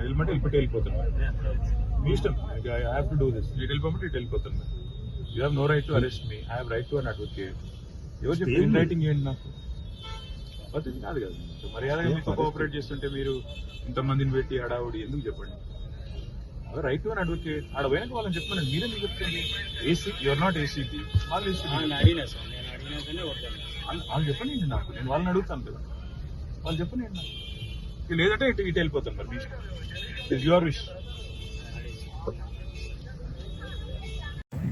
వెళ్ళమంటే వెళ్ళిపోతాను. మీ ఇష్టం. I have to do this. మీరు వెళ్ళిపోమంటే ఇటు వెళ్ళిపోతాను. You have no right to arrest me. I have right to an advocate. ఎవరు చెప్పి ఇన్ రైటింగ్ ఏంటి నాకు పద్ధతి కాదు కదా. మర్యాదగా మీతో కోఆపరేట్ చేస్తుంటే మీరు ఇంతమందిని పెట్టి హడావుడి ఎందుకు చెప్పండి. Right to an advocate. ఆడ పోయినాక వాళ్ళని చెప్పమని మీరే మీకు చెప్తుంది. ఏసీ యూఆర్ నాట్ ఏసీపీ, వాళ్ళు ఏసీపీ. వాళ్ళు చెప్పండి నాకు, నేను వాళ్ళని అడుగుతాను కదా. వాళ్ళు చెప్పండి నాకు. లేదంటే ఇటు వెళ్ళిపోతాను. మరి మీ ఇష్టం. It's your wish.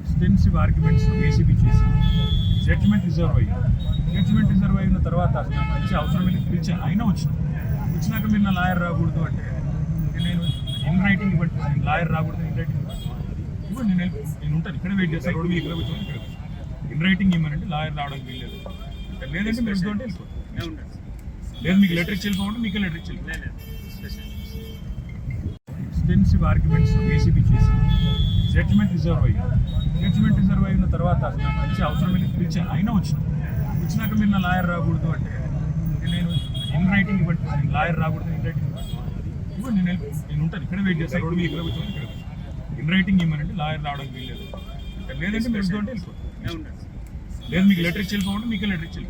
Extensive arguments ACB చేసి జడ్జ్మెంట్ రిజర్వ్ అయిన తర్వాత పిలిచే అవసరం లేదు. పిలిచే అయినా వచ్చినాక మీరు నా లాయర్ రాకూడదు అంటే నేను ఇన్ రైటింగ్ ఇవ్వండి. లాయర్ రాకూడదు, ఇన్ రైటింగ్ ఇవ్వండి. నేను ఉంటాను ఇక్కడే వెయిట్ చేస్తాను. రోడ్డు ఇక్కడ కూర్చొని ఇక్కడ ఇన్ రైటింగ్ ఇవ్వమంటే లాయర్ రావడానికి వీల్లేదు. లేదంటే మీరు ఉంటే వెళ్ళిపోతాం. లేదు మీకు లెటర్ ఇచ్చి వెళ్ళిపోవడం, మీకే లెటర్ ఇచ్చి ఎక్స్టెన్సివ్ ఆర్గ్యుమెంట్స్ ఏసీబీ చేసి జడ్జ్మెంట్ రిజర్వ్ అయిన తర్వాత పిలిచే అవసరం లేదు. పిలిచే అయినా వచ్చినాక మీరు నా లాయర్ రాకూడదు అంటే నేను ఇన్ రైటింగ్ ఇవ్వండి. లాయర్ రాకూడదు, ఇన్ రైటింగ్ ఇవ్వండి. నేను ఉంటాను ఇక్కడే వెయిట్ చేస్తాను. రోడ్డు ఇక్కడ కూర్చొని ఇక్కడ ఇన్ రైటింగ్ ఇవ్వమంటే లాయర్ రావడానికి వీల్లేదు. లేదంటే మీరు ఉంటే వెళ్ళిపోతాం. లేదు మీకు లెటర్ ఇచ్చి వెళ్ళిపోవడం, మీకే లెటర్ ఇచ్చి